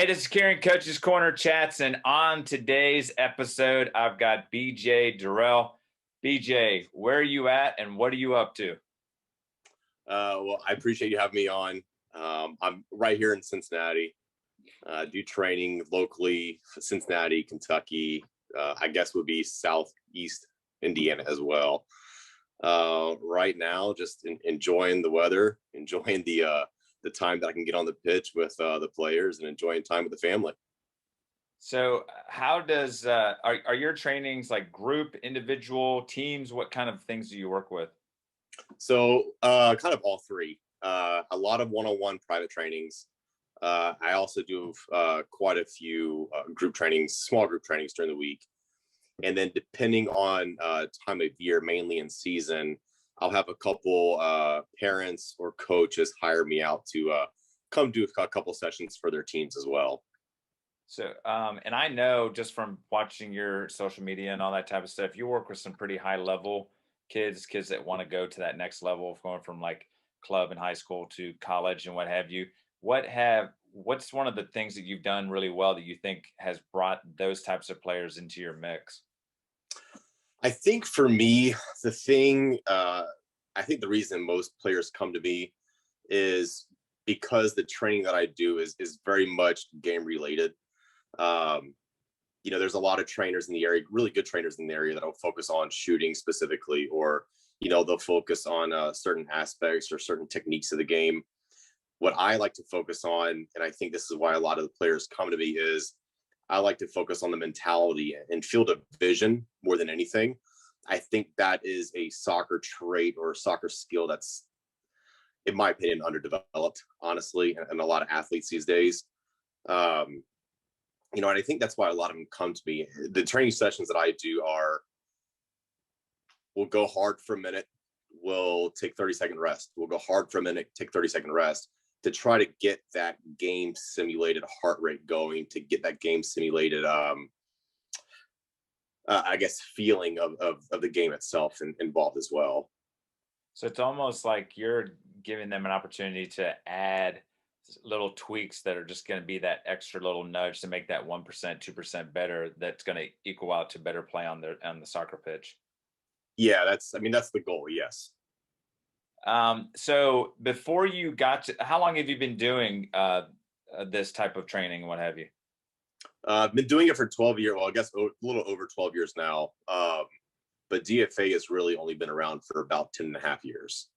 Hey, this is Kieran, Coach's Corner Chats, and on today's episode, I've got BJ Durel. BJ, where are you at and what are you up to? Well, I appreciate you having me on. I'm right here in Cincinnati. Do training locally, Cincinnati, Kentucky. I guess would be Southeast Indiana as well. Right now, just enjoying the weather, enjoying the time that I can get on the pitch with the players, and enjoying time with the family. So, how does are your trainings like group, individual, teams? What kind of things do you work with? So, kind of all three. A lot of one-on-one private trainings. I also do quite a few group trainings, small group trainings during the week. And then depending on time of year, mainly in season, I'll have a couple parents or coaches hire me out to come do a couple sessions for their teams as well. So, and I know just from watching your social media and all that type of stuff, you work with some pretty high level kids that want to go to that next level of going from like club and high school to college and what have you. What's one of the things that you've done really well that you think has brought those types of players into your mix? I think for me, the thing, I think the reason most players come to me is because the training that I do is very much game related. Um, there's a lot of trainers in the area, really good trainers in the area that'll focus on shooting specifically, or, they'll focus on certain aspects or certain techniques of the game. What I like to focus on, and I think this is why a lot of the players come to me, is I like to focus on the mentality and field of vision more than anything. I think that is a soccer trait or a soccer skill that's, in my opinion, underdeveloped, honestly, and a lot of athletes these days. And I think that's why a lot of them come to me. The training sessions that I do we'll go hard for a minute, we'll take 30-second rest. We'll go hard for a minute, take 30-second rest, to try to get that game simulated heart rate going, to get that game simulated, I guess, feeling of the game itself involved as well. So it's almost like you're giving them an opportunity to add little tweaks that are just going to be that extra little nudge to make that 1%, 2% better. That's going to equal out to better play on the soccer pitch. Yeah, that's the goal. Yes. So before you got to, how long have you been doing this type of training and what have you? I've been doing it for 12 years. Well, I guess a little over 12 years now. But DFA has really only been around for about 10 and a half years.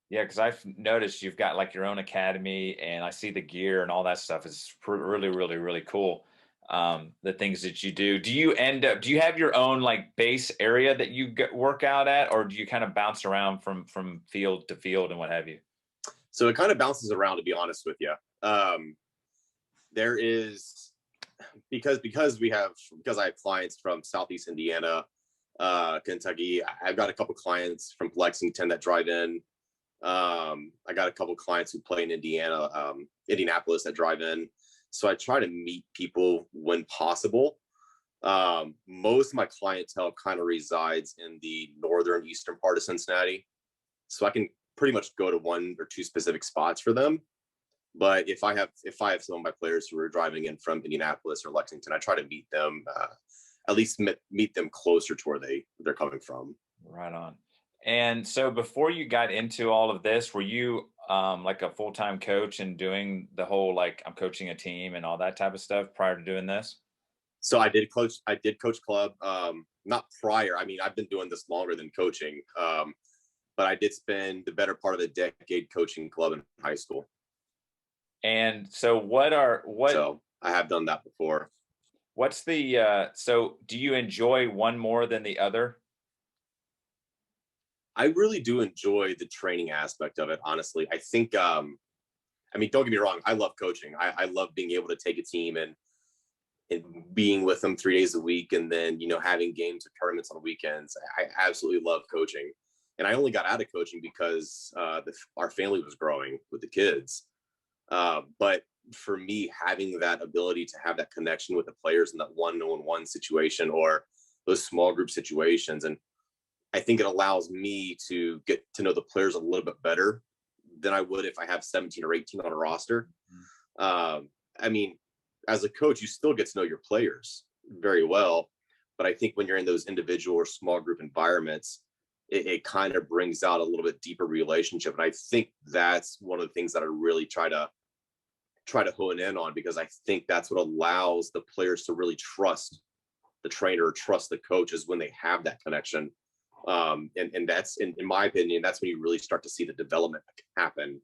Yeah, because I've noticed you've got like your own academy, and I see the gear and all that stuff is really, really, really cool. The things that you do. Do you have your own like base area that you work out at, or do you kind of bounce around from field to field and what have you? So it kind of bounces around, to be honest with you. There is, because I have clients from Southeast Indiana, Kentucky. I've got a couple clients from Lexington that drive in. I got a couple clients who play in Indianapolis that drive in. So I try to meet people when possible. Most of my clientele kind of resides in the northern eastern part of Cincinnati. So I can pretty much go to one or two specific spots for them. But if I have some of my players who are driving in from Indianapolis or Lexington, I try to meet them, at least meet them closer to where they're coming from. Right on. And so before you got into all of this, were you like a full-time coach and doing the whole, like, I'm coaching a team and all that type of stuff prior to doing this? So I did coach club, not prior. I mean, I've been doing this longer than coaching, but I did spend the better part of a decade coaching club in high school. And so So I have done that before. What's the so do you enjoy one more than the other? I really do enjoy the training aspect of it, honestly. I think, don't get me wrong, I love coaching. I love being able to take a team and being with them 3 days a week, and then, having games or tournaments on weekends. I absolutely love coaching. And I only got out of coaching because our family was growing with the kids. But for me, having that ability to have that connection with the players in that one-on-one situation or those small group situations, and I think it allows me to get to know the players a little bit better than I would if I have 17 or 18 on a roster. as a coach, you still get to know your players very well. But I think when you're in those individual or small group environments, it kind of brings out a little bit deeper relationship. And I think that's one of the things that I really try to hone in on, because I think that's what allows the players to really trust the trainer or trust the coach, is when they have that connection. And that's in my opinion, that's when you really start to see the development happen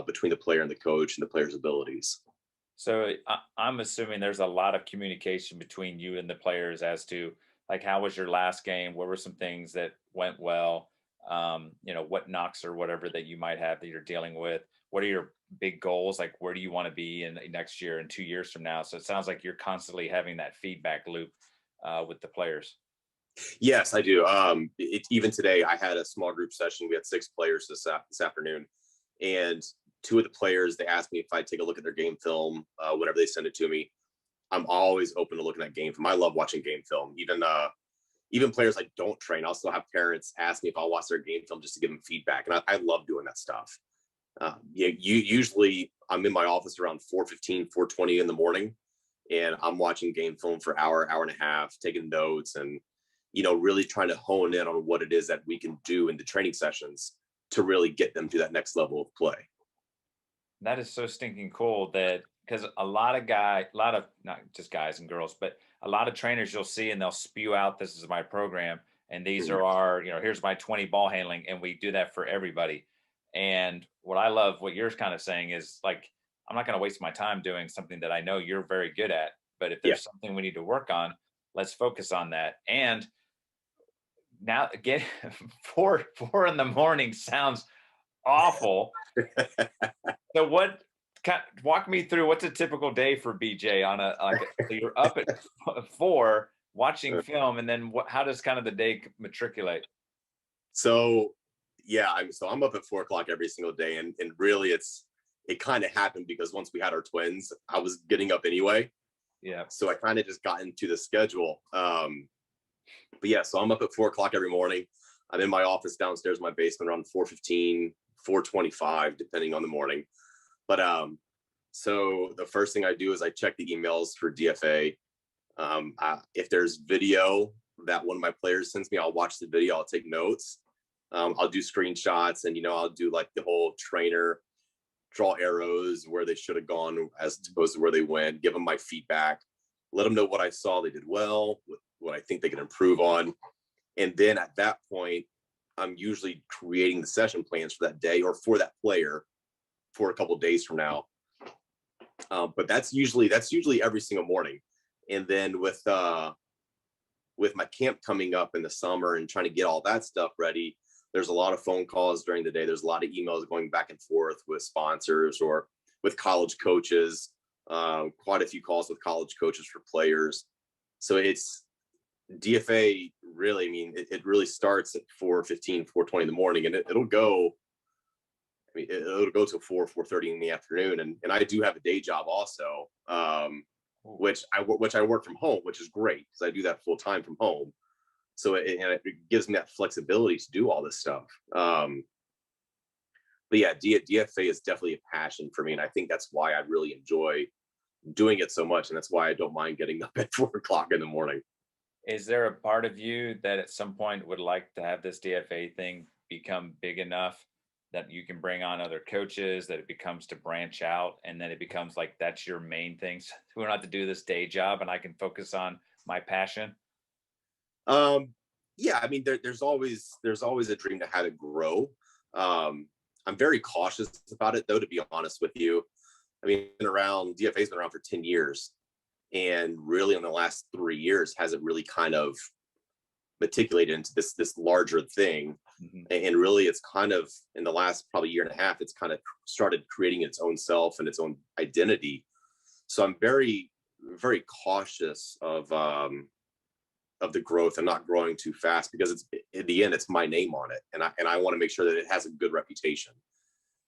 between the player and the coach and the player's abilities. So I'm assuming there's a lot of communication between you and the players as to like how was your last game? What were some things that went well? What knocks or whatever that you might have that you're dealing with. What are your big goals? Like where do you want to be in next year and 2 years from now? So it sounds like you're constantly having that feedback loop with the players. Yes, I do. Even today, I had a small group session. We had 6 players this afternoon, and 2 of the players, they asked me if I'd take a look at their game film whenever they send it to me. I'm always open to looking at game film. I love watching game film. Even players I don't train, I'll still have parents ask me if I'll watch their game film just to give them feedback, and I love doing that stuff. Usually I'm in my office around 4:15, 4:20 in the morning, and I'm watching game film for hour and a half, taking notes, and really trying to hone in on what it is that we can do in the training sessions to really get them to that next level of play. That is so stinking cool that because a lot of not just guys and girls, but a lot of trainers you'll see and they'll spew out, this is my program and these Mhm. are our, here's my 20 ball handling. And we do that for everybody. And what I love, what you're kind of saying is like, I'm not going to waste my time doing something that I know you're very good at. But if Yeah. there's something we need to work on, let's focus on that. And now again, four in the morning sounds awful. So what? Walk me through what's a typical day for BJ on a like. So you're up at 4 watching film, and then what? How does kind of the day matriculate? So yeah, I'm up at 4 o'clock every single day, and really it kind of happened because once we had our twins, I was getting up anyway. Yeah, So I kind of just got into the schedule. But yeah, so I'm up at 4 o'clock every morning. I'm in my office downstairs in my basement around 4:15, 4:25, depending on the morning. But so the first thing I do is I check the emails for DFA. If there's video that one of my players sends me, I'll watch the video. I'll take notes. I'll do screenshots, and I'll do like the whole trainer draw arrows where they should have gone as opposed to where they went. Give them my feedback. Let them know what I saw they did well, what I think they can improve on, and then at that point, I'm usually creating the session plans for that day or for that player for a couple of days from now. But that's usually every single morning. And then with my camp coming up in the summer and trying to get all that stuff ready, there's a lot of phone calls during the day. There's a lot of emails going back and forth with sponsors or with college coaches. Quite a few calls with college coaches for players. So it's DFA really. I mean, it really starts at 4:15, 4:20 in the morning, and it'll go. I mean, it'll go to 4:30 in the afternoon, and I do have a day job also, which I work from home, which is great because I do that full time from home. So it gives me that flexibility to do all this stuff. But yeah, DFA is definitely a passion for me, and I think that's why I really enjoy doing it so much, and that's why I don't mind getting up at 4 o'clock in the morning. is there a part of you that at some point would like to have this DFA thing become big enough that you can bring on other coaches, that it becomes to branch out, and then it becomes like that's your main thing? So we don't have to do this day job, and I can focus on my passion. Um, yeah, I mean, there's always a dream to have it grow. Um, I'm very cautious about it, though, to be honest with you. I mean, DFA's been around for 10 years, and really in the last 3 years hasn't really kind of matriculated into this larger thing. Mhm. And really it's kind of in the last probably year and a half, it's kind of started creating its own self and its own identity. So I'm very, very cautious of the growth and not growing too fast, because it's in the end it's my name on it, and I want to make sure that it has a good reputation. Like,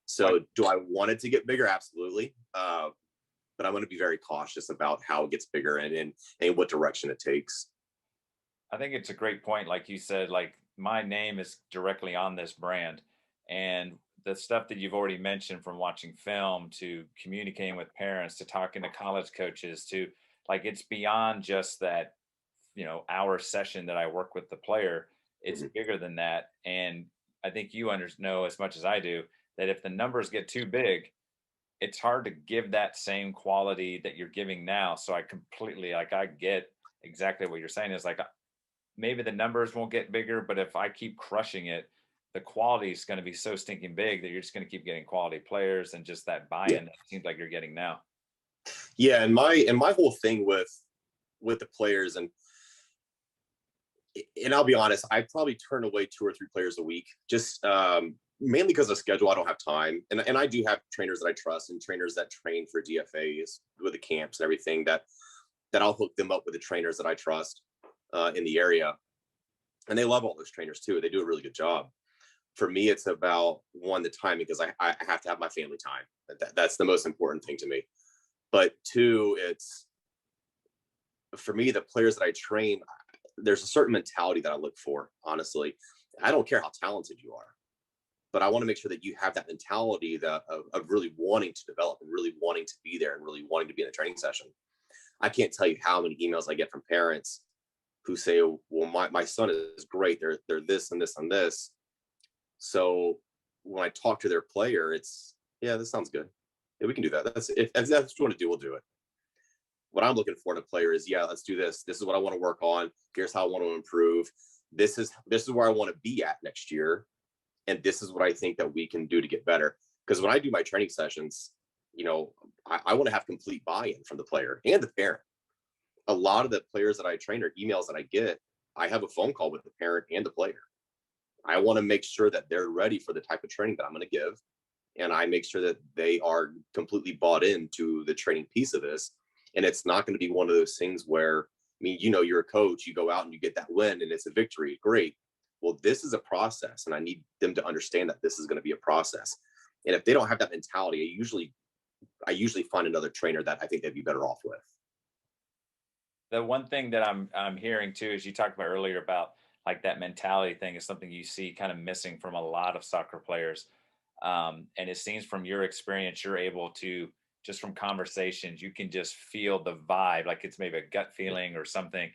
So do I want it to get bigger? Absolutely. But I'm going to be very cautious about how it gets bigger, and what direction it takes. I think it's a great point. Like you said, like my name is directly on this brand, and the stuff that you've already mentioned, from watching film to communicating with parents to talking to college coaches to, like, it's beyond just that, hour session that I work with the player. It's Mhm. bigger than that. And I think you know as much as I do that if the numbers get too big, it's hard to give that same quality that you're giving now. So I completely, like, I get exactly what you're saying. Is like, maybe the numbers won't get bigger, but if I keep crushing it, the quality is going to be so stinking big that you're just going to keep getting quality players and just that Yeah. buy-in that seems like you're getting now. Yeah, and my whole thing with the players, and I'll be honest, I probably turn away 2 or 3 players a week, just mainly because of schedule. I don't have time, and I do have trainers that I trust and trainers that train for DFAs with the camps and everything that I'll hook them up with the trainers that I trust in the area, and they love all those trainers too. They do a really good job. For me, it's about one, the timing, because I have to have my family time. That's the most important thing to me. But two, it's for me, the players that I train, there's a certain mentality that I look for, honestly. I don't care how talented you are, but I want to make sure that you have that mentality of really wanting to develop and really wanting to be there and really wanting to be in a training session. I can't tell you how many emails I get from parents who say, well, my son is great. They're this and this and this. So when I talk to their player, it's, yeah, this sounds good. Yeah, we can do that. If that's what you want to do, we'll do it. What I'm looking for in a player is, yeah, let's do this. This is what I want to work on. Here's how I want to improve. This is where I want to be at next year, and this is what I think that we can do to get better. Because when I do my training sessions, I want to have complete buy-in from the player and the parent. A lot of the players that I train or emails that I get, I have a phone call with the parent and the player. I want to make sure that they're ready for the type of training that I'm going to give, and I make sure that they are completely bought into the training piece of this. And it's not going to be one of those things where, I mean, you're a coach, you go out and you get that win and it's a victory. Great. Well, this is a process, and I need them to understand that this is going to be a process. And if they don't have that mentality, I usually find another trainer that I think they'd be better off with. The one thing that I'm hearing too is you talked about earlier about, like, that mentality thing is something you see kind of missing from a lot of soccer players. And it seems from your experience, you're able to, just from conversations, you can just feel the vibe, like it's maybe a gut feeling or something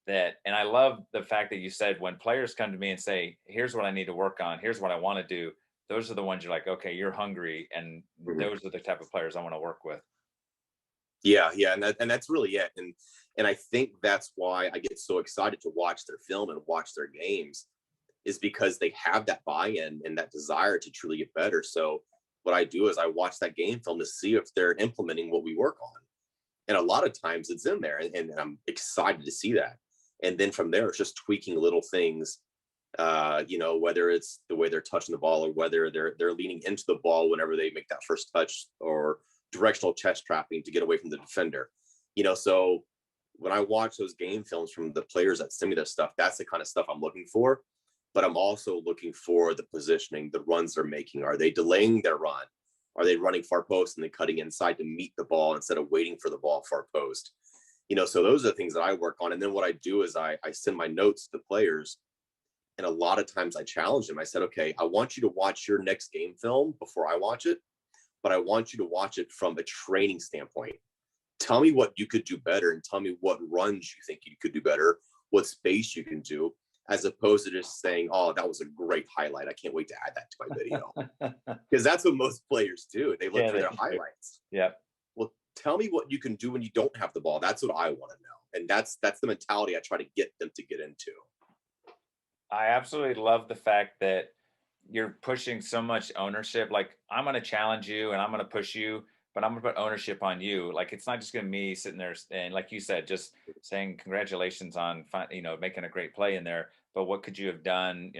that. And I love the fact that you said when players come to me and say, here's what I need to work on, here's what I want to do, those are the ones you're like, okay, you're hungry. And Mhm. those are the type of players I want to work with. Yeah, yeah, and that's really it. And I think that's why I get so excited to watch their film and watch their games, is because they have that buy-in and that desire to truly get better. So what I do is I watch that game film to see if they're implementing what we work on. And a lot of times it's in there, and I'm excited to see that. And then from there, it's just tweaking little things, whether it's the way they're touching the ball or whether they're leaning into the ball whenever they make that first touch, or directional chest trapping to get away from the defender. So when I watch those game films from the players that send me this stuff, that's the kind of stuff I'm looking for. But I'm also looking for the positioning, the runs they're making. Are they delaying their run? Are they running far post and then cutting inside to meet the ball instead of waiting for the ball far post? So those are the things that I work on. And then what I do is I send my notes to the players. And a lot of times I challenge them. I said, okay, I want you to watch your next game film before I watch it, but I want you to watch it from a training standpoint. Tell me what you could do better, and tell me what runs you think you could do better, what space you can do, as opposed to just saying, oh, that was a great highlight, I can't wait to add that to my video. Because that's what most players do. They look Yeah, for they their do. highlights. Yeah. Well, tell me what you can do when you don't have the ball. That's what I want to know. And that's the mentality I try to get them to get into. I absolutely love the fact that you're pushing so much ownership. Like, I'm going to challenge you and I'm going to push you, but I'm going to put ownership on you. Like, it's not just going to be me sitting there and, like you said, just saying congratulations on making a great play in there. But what could you have done,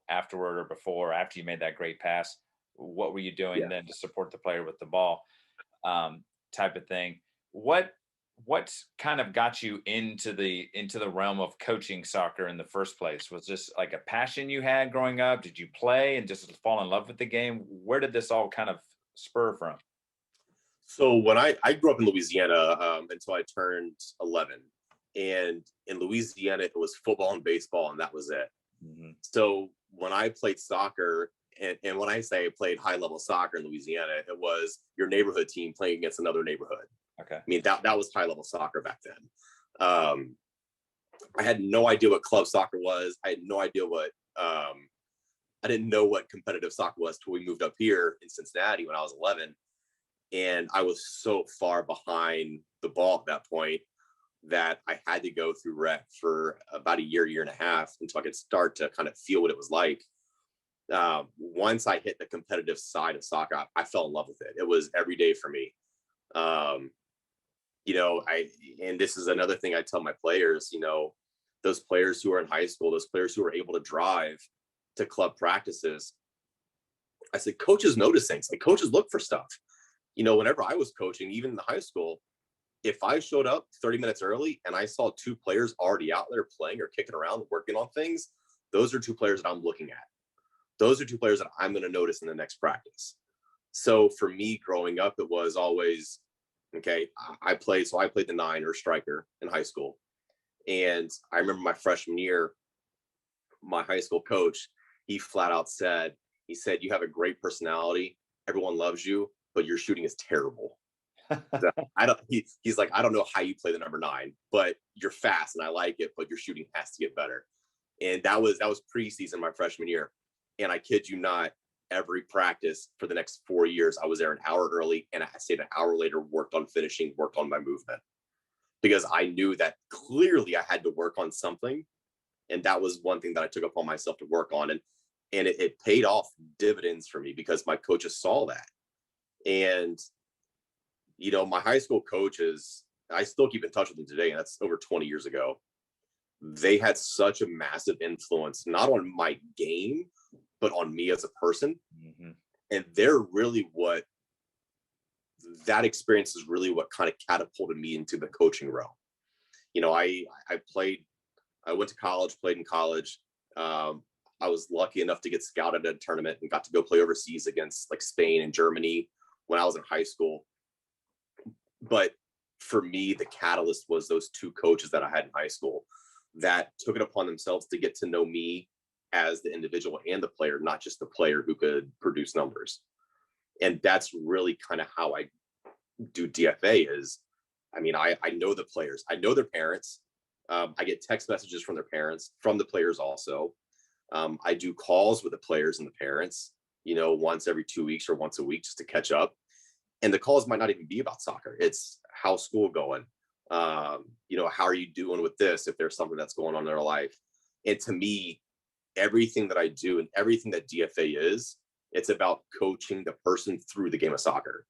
afterward or before, after you made that great pass? What were you doing Yeah. then to support the player with the ball? um, Type of thing. What what's kind of got you into the realm of coaching soccer in the first place? Was this like a passion you had growing up? Did you play and just fall in love with the game? Where did this all kind of spur from? So when I grew up in Louisiana until I turned 11, and in Louisiana it was football and baseball, and that was it. Hmm. So when I played soccer, And when I say I played high level soccer in Louisiana, it was your neighborhood team playing against another neighborhood. Okay. I mean, that was high level soccer back then. I had no idea what club soccer was. I had no idea what I didn't know what competitive soccer was till we moved up here in Cincinnati when I was 11. And I was so far behind the ball at that point that I had to go through rec for about a year and a half until I could start to kind of feel what it was like. Once I hit the competitive side of soccer, I fell in love with it. It was every day for me. And this is another thing I tell my players, those players who are in high school, those players who are able to drive to club practices. I said, coaches notice things. Like, coaches look for stuff. Whenever I was coaching, even in the high school, if I showed up 30 minutes early and I saw two players already out there playing or kicking around, working on things, those are two players that I'm looking at. Those are two players that I'm going to notice in the next practice. So for me growing up, it was always, okay, I played the 9 or striker in high school. And I remember my freshman year, my high school coach, he flat out said, you have a great personality. Everyone loves you, but your shooting is terrible. So he's like, I don't know how you play the number 9, but you're fast and I like it, but your shooting has to get better. And that was preseason my freshman year. And I kid you not, every practice for the next 4 years, I was there an hour early and I stayed an hour later, worked on finishing, worked on my movement, because I knew that clearly I had to work on something. And that was one thing that I took upon myself to work on. And it paid off dividends for me because my coaches saw that. And, my high school coaches, I still keep in touch with them today, and that's over 20 years ago. They had such a massive influence, not on my game, but on me as a person. Mm-hmm. And that experience is really what kind of catapulted me into the coaching realm. I went to college, played in college. I was lucky enough to get scouted at a tournament and got to go play overseas against like Spain and Germany when I was in high school. But for me, the catalyst was those two coaches that I had in high school that took it upon themselves to get to know me as the individual and the player, not just the player who could produce numbers. And that's really kind of how I do DFA is, I know the players, I know their parents. I get text messages from their parents, from the players also. I do calls with the players and the parents, once every 2 weeks or once a week just to catch up. And the calls might not even be about soccer. It's how's school going? How are you doing with this if there's something that's going on in their life? And to me, everything that I do and everything that DFA is, it's about coaching the person through the game of soccer.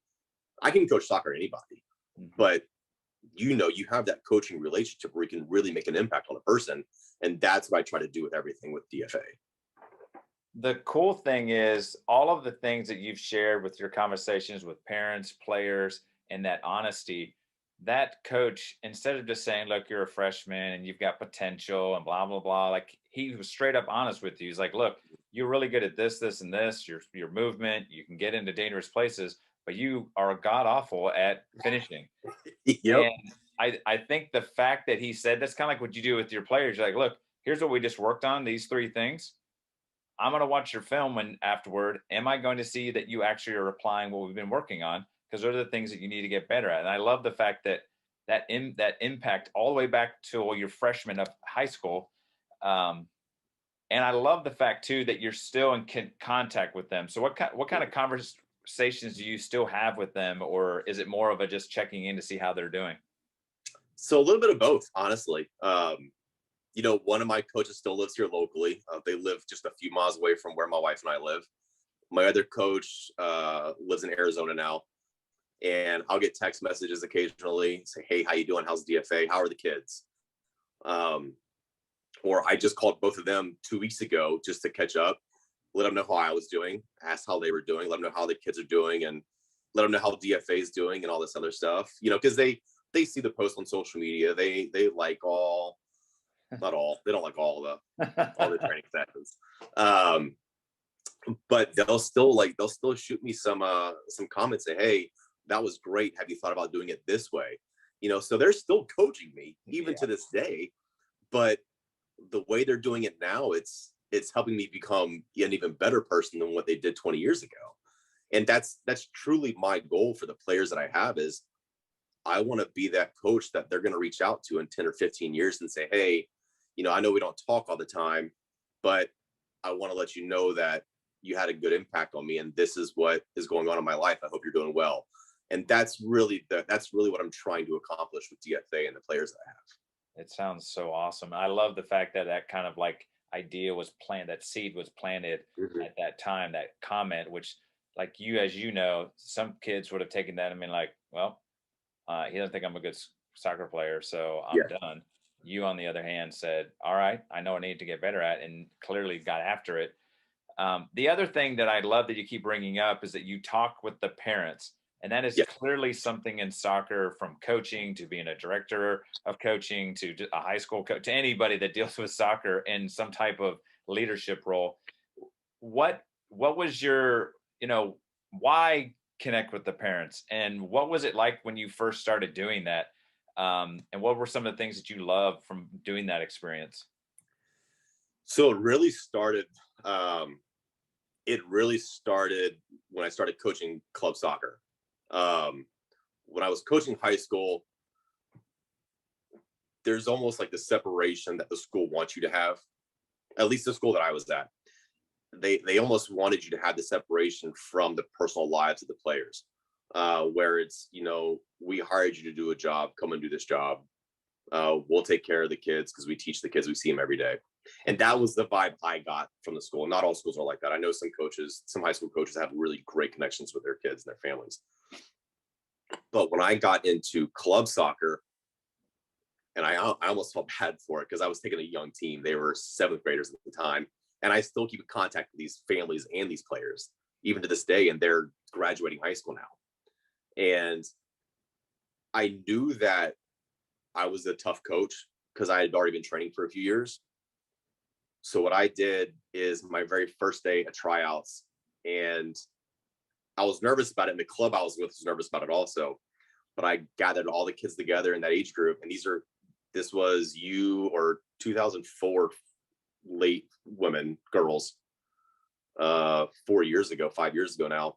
I can coach soccer to anybody, but you have that coaching relationship where you can really make an impact on a person. And that's what I try to do with everything with DFA. The cool thing is all of the things that you've shared with your conversations with parents, players, and that honesty, that coach, instead of just saying, look, you're a freshman and you've got potential and blah, blah, blah, like he was straight up honest with you. He's like, look, you're really good at this, this, and this, your movement, you can get into dangerous places, but you are god awful at finishing. Yep. And I think the fact that he said, that's kind of like what you do with your players. You're like, look, here's what we just worked on, these 3 things. I'm going to watch your film and afterward, am I going to see that you actually are applying what we've been working on? Because those are the things that you need to get better at. And I love the fact that impact all the way back to your freshman of high school. And I love the fact too, that you're still in contact with them. So what kind of conversations do you still have with them? Or is it more of a just checking in to see how they're doing? So a little bit of both, honestly. One of my coaches still lives here locally. They live just a few miles away from where my wife and I live. My other coach lives in Arizona now, and I'll get text messages occasionally, say, hey, how you doing? How's DFA? How are the kids? Or I just called both of them 2 weeks ago just to catch up, let them know how I was doing, ask how they were doing, let them know how the kids are doing, and let them know how DFA is doing and all this other stuff, because they see the post on social media. They like not all, they don't like all the training sessions. But they'll still shoot me some comments, say, hey, that was great. Have you thought about doing it this way? So they're still coaching me even to this day, but the way they're doing it now, it's it's helping me become an even better person than what they did 20 years ago. And that's truly my goal for the players that I have is I want to be that coach that they're going to reach out to in 10 or 15 years and say, hey, I know we don't talk all the time, but I want to let you know that you had a good impact on me, and this is what is going on in my life. I hope you're doing well. And that's really what I'm trying to accomplish with DFA and the players that I have. It sounds so awesome. I love the fact that that kind of like idea was planted, that seed was planted Mhm. at that time, that comment, which, like you, as you know, some kids would have taken that and been like, well, he doesn't think I'm a good soccer player, so I'm Yeah. done. You, on the other hand, said, all right, I know I need to get better at, and clearly got after it. The other thing that I love that you keep bringing up is that you talk with the parents. And that is Yeah. clearly something in soccer, from coaching to being a director of coaching to a high school coach, to anybody that deals with soccer in some type of leadership role. What was your, why connect with the parents? And what was it like when you first started doing that? And what were some of the things that you loved from doing that experience? So um, it really started when I started coaching club soccer. Um, when I was coaching high school, there's almost like the separation that the school wants you to have. At least the school that I was at, they almost wanted you to have the separation from the personal lives of the players, where it's we hired you to do a job, come and do this job. We'll take care of the kids because we teach the kids, we see them every day. And that was the vibe I got from the school. Not all schools are like that. I know some high school coaches have really great connections with their kids and their families. But when I got into club soccer, and I almost felt bad for it because I was taking a young team. They were seventh graders at the time. And I still keep in contact with these families and these players, even to this day. And they're graduating high school now. And I knew that I was a tough coach because I had already been training for a few years. So what I did is my very first day at tryouts, and I was nervous about it. And the club I was with was nervous about it also. But I gathered all the kids together in that age group, and this was 2004 late women, girls, 4 years ago, 5 years ago now.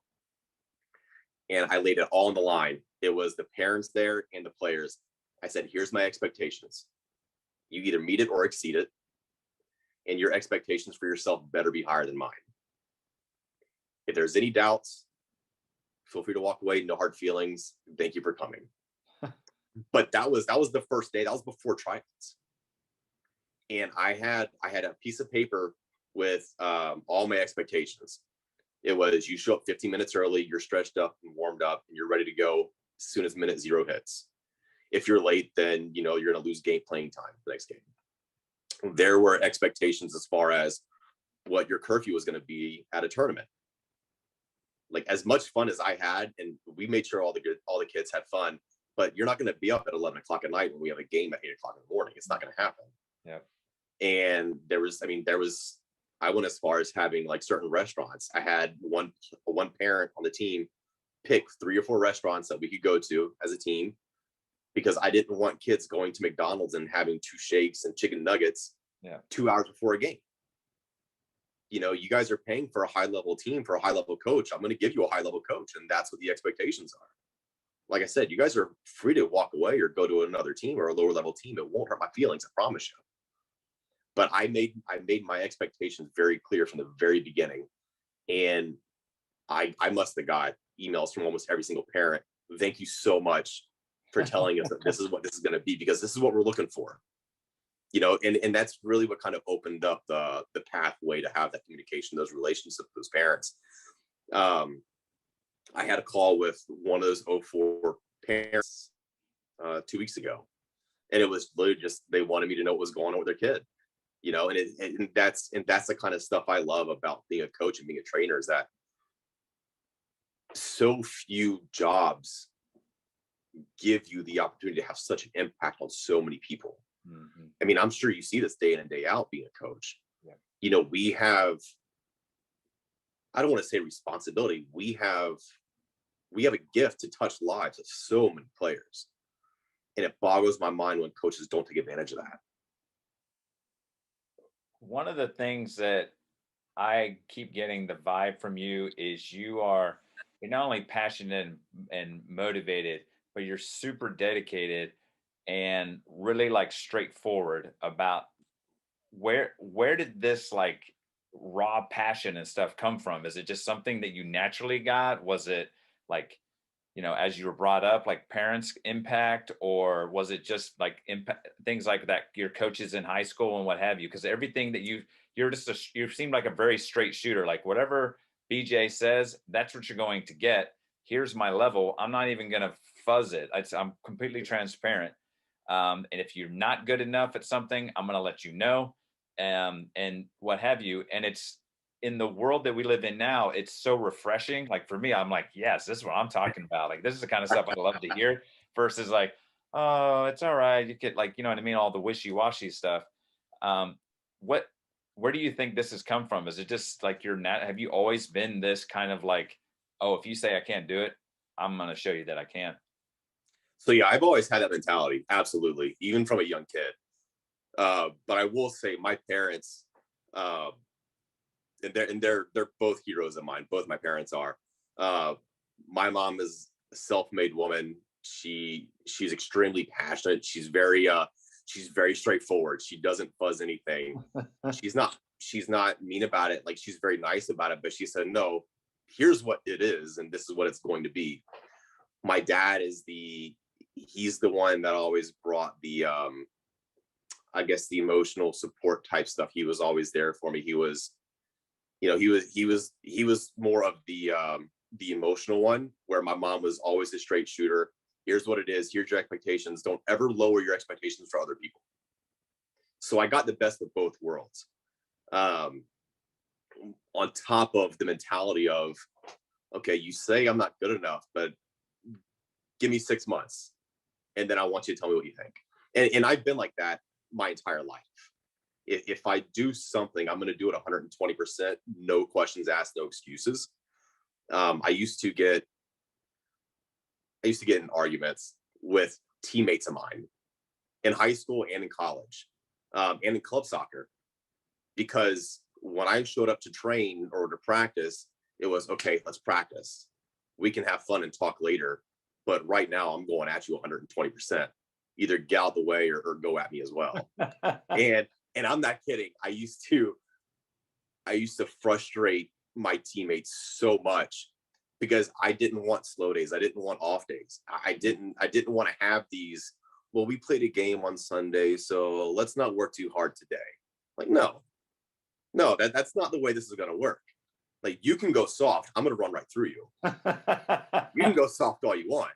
And I laid it all on the line. It was the parents there and the players. I said, here's my expectations. You either meet it or exceed it. And your expectations for yourself better be higher than mine. If there's any doubts, feel free to walk away. No hard feelings. Thank you for coming. But that was the first day. That was before tryouts. And I had a piece of paper with all my expectations. It was, you show up 15 minutes early, you're stretched up and warmed up, and you're ready to go as soon as minute zero hits. If you're late, then you're going to lose game playing time the next game. There were expectations as far as what your curfew was going to be at a tournament. Like, as much fun as I had, and we made sure all the kids had fun, but you're not going to be up at 11 o'clock at night when we have a game at 8 o'clock in the morning. It's not going to happen. Yeah. And I went as far as having like certain restaurants. I had one parent on the team pick 3 or 4 restaurants that we could go to as a team, because I didn't want kids going to McDonald's and having 2 shakes and chicken nuggets 2 hours before a game. You guys are paying for a high level team, for a high level coach. I'm going to give you a high level coach, and that's what the expectations are. Like I said, you guys are free to walk away or go to another team or a lower level team. It won't hurt my feelings, I promise you. But I made my expectations very clear from the very beginning. And I must have got emails from almost every single parent. Thank you so much for telling us that this is what this is going to be, because this is what we're looking for. And that's really what kind of opened up the pathway to have that communication, those relationships with those parents. I had a call with one of those 04 parents 2 weeks ago, and it was literally just, they wanted me to know what was going on with their kid. And that's the kind of stuff I love about being a coach and being a trainer, is that so few jobs give you the opportunity to have such an impact on so many people. Mm-hmm. I mean, I'm sure you see this day in and day out being a coach. Yeah. We have, I don't want to say responsibility, we have a gift to touch lives of so many players. And it boggles my mind when coaches don't take advantage of that. One of the things that I keep getting the vibe from you is you're not only passionate and motivated, but you're super dedicated and really like straightforward about where did this like raw passion and stuff come from? Is it just something that you naturally got? Was it like, as you were brought up, like parents impact, or was it just like impact things like that, your coaches in high school and what have you? Because everything that you seem like a very straight shooter. Like whatever BJ says, that's what you're going to get. Here's my level. I'm not even going to fuzz it. I'm completely transparent. And if you're not good enough at something, I'm going to let you know, and what have you. And it's in the world that we live in now, it's so refreshing. Like for me, I'm like, yes, this is what I'm talking about. Like this is the kind of stuff I love to hear versus like, oh, it's all right. You get like, you know what I mean? All the wishy-washy stuff. Um, what, where do you think this has come from? Is it just like have you always been this kind of like, oh, if you say I can't do it, I'm going to show you that I can. So yeah, I've always had that mentality, absolutely, even from a young kid. But I will say, my parents, uh, and they're both heroes of mine. Both my parents are. Uh, my mom is a self-made woman. She's extremely passionate. She's very straightforward. She doesn't fuzz anything. She's not mean about it. Like, she's very nice about it. But she said, no, here's what it is, and this is what it's going to be. My dad is he's the one that always brought the I guess the emotional support type stuff. He was always there for me. He was, he was more of the emotional one, where my mom was always a straight shooter. Here's what it is. Here's your expectations. Don't ever lower your expectations for other people. So I got the best of both worlds. Um, on top of the mentality of, okay, you say I'm not good enough, but give me 6 months, and then I want you to tell me what you think. And I've been like that my entire life. If I do something, I'm going to do it 120%, no questions asked, no excuses. Um, I used to get I used to get in arguments with teammates of mine in high school and in college, and in club soccer, because when I showed up to train or to practice, it was okay. Let's practice. We can have fun and talk later, but right now I'm going at you 120%. Either get out the way, or go at me as well. And I'm not kidding. I used to frustrate my teammates so much, because I didn't want slow days. I didn't want off days. I didn't want to have these, well, we played a game on Sunday, so let's not work too hard today. Like, no, no, that's not the way this is going to work. Like, you can go soft. I'm going to run right through you. You can go soft all you want.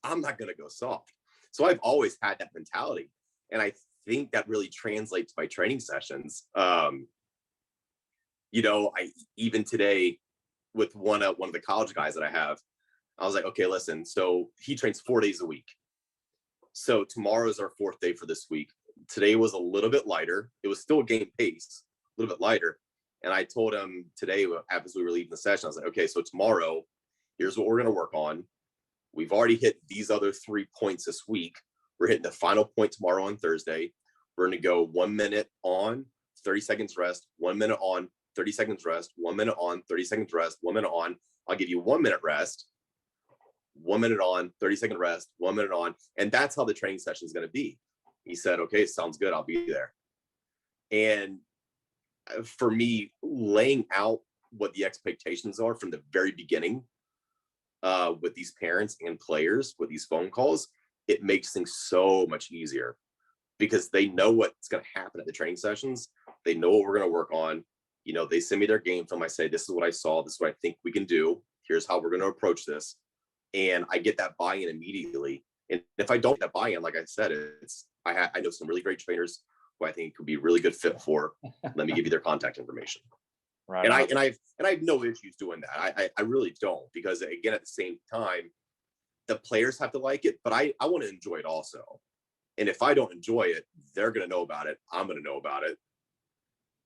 I'm not going to go soft. So I've always had that mentality. And I think that really translates to my training sessions. I even today, with one of the college guys that I have, I was like, okay, listen. So he trains 4 days a week. So tomorrow is our fourth day for this week. Today was a little bit lighter. It was still a game pace, a little bit lighter. And I told him today, as we were leaving the session, I was like, okay, so tomorrow, here's what we're going to work on. We've already hit these other 3 points this week. We're hitting the final point tomorrow on Thursday. We're going to go 1 minute on, 30 seconds rest, 1 minute on, 30 seconds rest, 1 minute on, 30 seconds rest, 1 minute on. I'll give you 1 minute rest, 1 minute on, 30-second rest, 1 minute on. And that's how the training session is going to be. He said, okay, sounds good. I'll be there. And for me, laying out what the expectations are from the very beginning, with these parents and players, with these phone calls, it makes things so much easier, because they know what's going to happen at the training sessions. They know what we're going to work on. They send me their game film. I say, this is what I saw. This is what I think we can do. Here's how we're going to approach this. And I get that buy-in immediately. And if I don't get that buy-in, like I said, I know some really great trainers who I think could be a really good fit for. Let me give you their contact information. Right And on. I have no issues doing that. I really don't, because again, at the same time, the players have to like it, but I want to enjoy it also. And if I don't enjoy it, they're going to know about it. I'm going to know about it.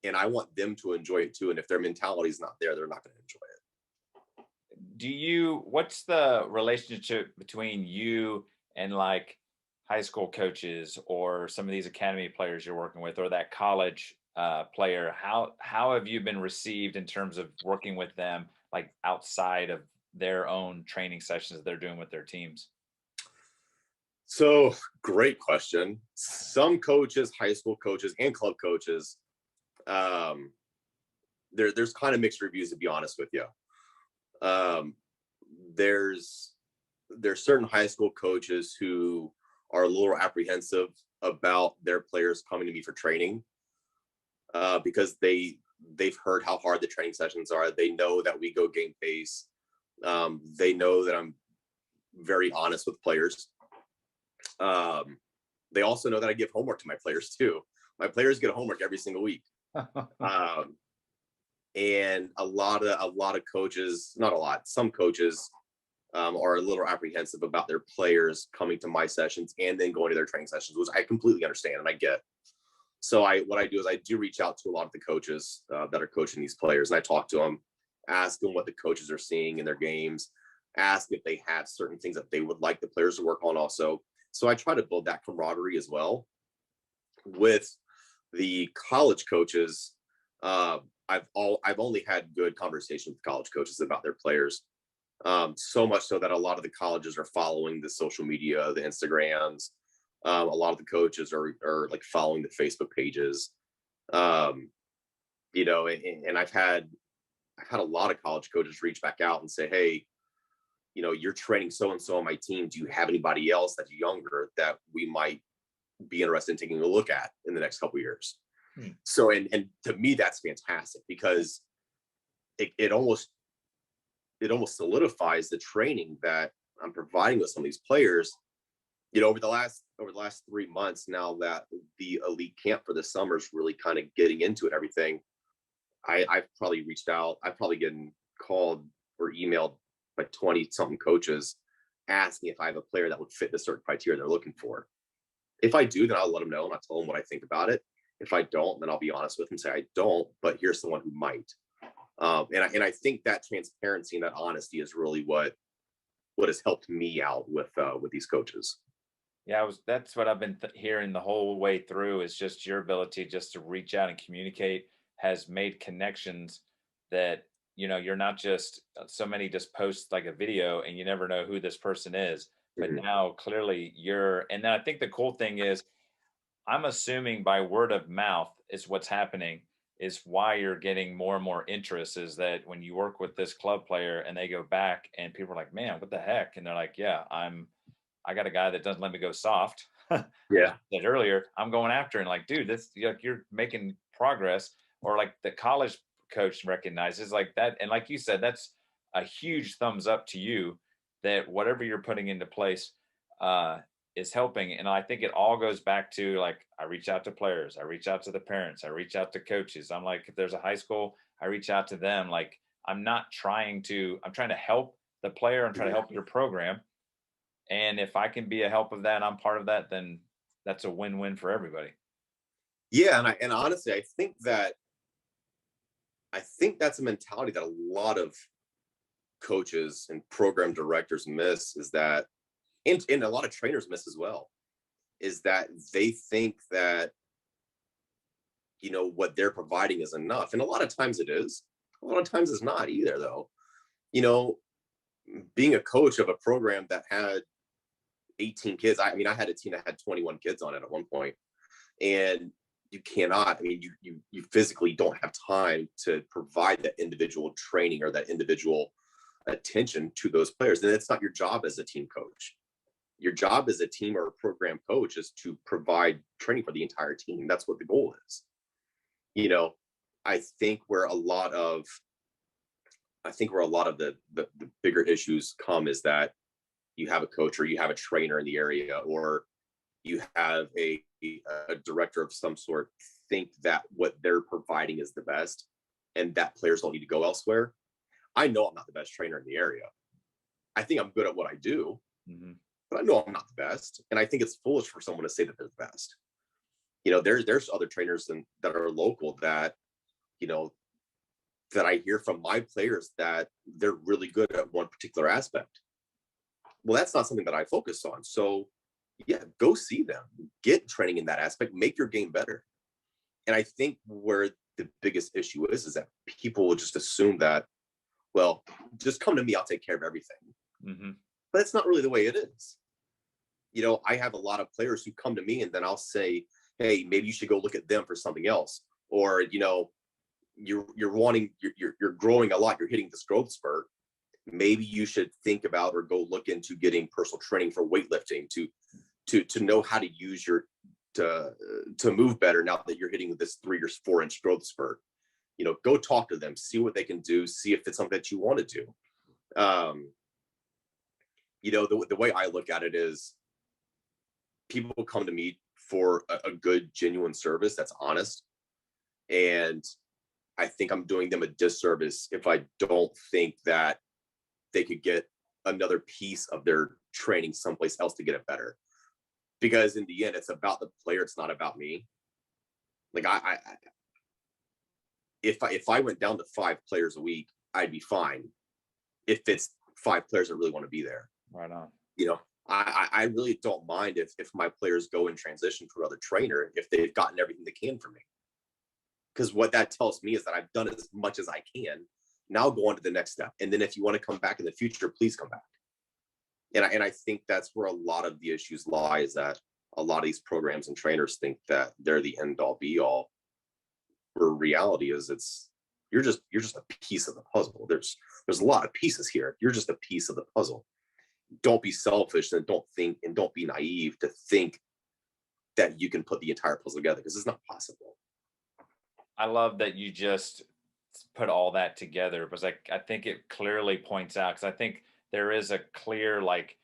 And I want them to enjoy it too. And if their mentality is not there, they're not going to enjoy it. What's the relationship between you and like high school coaches or some of these academy players you're working with, or that college player, how have you been received in terms of working with them, like outside of their own training sessions that they're doing with their teams? So great question. Some coaches, high school coaches and club coaches, um, there's kind of mixed reviews, to be honest with you. Um, there's there's certain high school coaches who are a little apprehensive about their players coming to me for training, because they've heard how hard the training sessions are. They know that we go game pace. They know that I'm very honest with players. Um, they also know that I give homework to my players too. My players get homework every single week. Um, and a lot of coaches, not a lot, some coaches are a little apprehensive about their players coming to my sessions and then going to their training sessions, which I completely understand and I get. So what I do is I do reach out to a lot of the coaches that are coaching these players, and I talk to them, ask them what the coaches are seeing in their games, ask if they have certain things that they would like the players to work on also. So I try to build that camaraderie as well. With the college coaches, uh, I've only had good conversations with college coaches about their players. So much so that a lot of the colleges are following the social media, the Instagrams. A lot of the coaches are like following the Facebook pages. Um, and I've had a lot of college coaches reach back out and say, hey, you're training so and so on my team. Do you have anybody else that's younger that we might be interested in taking a look at in the next couple of years? Hmm. So, and to me, that's fantastic because it almost solidifies the training that I'm providing with some of these players. Over the last 3 months, now that the elite camp for the summer is really kind of getting into it, everything, I've probably reached out. I've probably getting called or emailed by 20 something coaches asking if I have a player that would fit the certain criteria they're looking for. If I do, then I'll let them know and I'll tell them what I think about it. If I don't, then I'll be honest with them and say I don't, but here's someone who might. And I think that transparency and that honesty is really what has helped me out with these coaches. Yeah, that's what I've been hearing the whole way through is just your ability just to reach out and communicate has made connections that, you're not just so many just post like a video and you never know who this person is. But Mhm. now clearly and then I think the cool thing is I'm assuming by word of mouth is what's happening is why you're getting more and more interest is that when you work with this club player and they go back and people are like, man, what the heck? And they're like, yeah, I got a guy that doesn't let me go soft. Like Yeah. you said earlier, I'm going after and like, dude, this you're making progress. Or like the college coach recognizes like that. And like you said, that's a huge thumbs up to you that whatever you're putting into place uh, is helping. And I think it all goes back to like I reach out to players, I reach out to the parents, I reach out to coaches. I'm like, if there's a high school, I reach out to them. Like I'm trying to help the player, I'm trying to Mhm. help your program and if I can be a help of that, I'm part of that, then that's a win-win for everybody. Yeah, and honestly, I think that's a mentality that a lot of coaches and program directors miss is that, and a lot of trainers miss as well, is that they think that what they're providing is enough, and a lot of times it is. A lot of times it's not either, though. You know, being a coach of a program that had 18 kids, I mean, I had a team that had 21 kids on it at one point, and you cannot. I mean, you physically don't have time to provide that individual training or that individual attention to those players, and it's not your job as a team coach. Your job as a team or a program coach is to provide training for the entire team. That's what the goal is. You know, I think where a lot of the bigger issues come is that you have a coach or you have a trainer in the area or you have a director of some sort think that what they're providing is the best and that players don't need to go elsewhere. I know I'm not the best trainer in the area. I think I'm good at what I do, Mhm. but I know I'm not the best. And I think it's foolish for someone to say that they're the best. There's other trainers that are local you know, that I hear from my players that they're really good at one particular aspect. Well, that's not something that I focus on. So yeah, go see them, get training in that aspect, make your game better. And I think where the biggest issue is that people will just assume that, well, just come to me, I'll take care of everything. Mm-hmm. But it's not really the way it is. You know, I have a lot of players who come to me and then I'll say, hey, maybe you should go look at them for something else. Or, you know, you're growing a lot, you're hitting this growth spurt. Maybe you should think about or go look into getting personal training for weightlifting to know how to use your to move better now that you're hitting this 3 or 4 inch growth spurt. You know, go talk to them, see what they can do, see if it's something that you want to do. You know, the way I look at it is people come to me for a good, genuine service that's honest. And I think I'm doing them a disservice if I don't think that they could get another piece of their training someplace else to get it better. Because in the end, it's about the player. It's not about me. Like if I went down to 5 players a week, I'd be fine. If it's 5 players that really want to be there, Right on. you know, I really don't mind if my players go and transition to another trainer if they've gotten everything they can from me. Because what that tells me is that I've done as much as I can. Now go on to the next step. And then if you want to come back in the future, please come back. And I think that's where a lot of the issues lie, is that a lot of these programs and trainers think that they're the end all be all. Where reality is you're just a piece of the puzzle. There's a lot of pieces here. You're just a piece of the puzzle. Don't be selfish and don't be naive to think that you can put the entire puzzle together, because it's not possible. I love that you just put all that together, because I think it clearly points out, because I think there is a clear, like,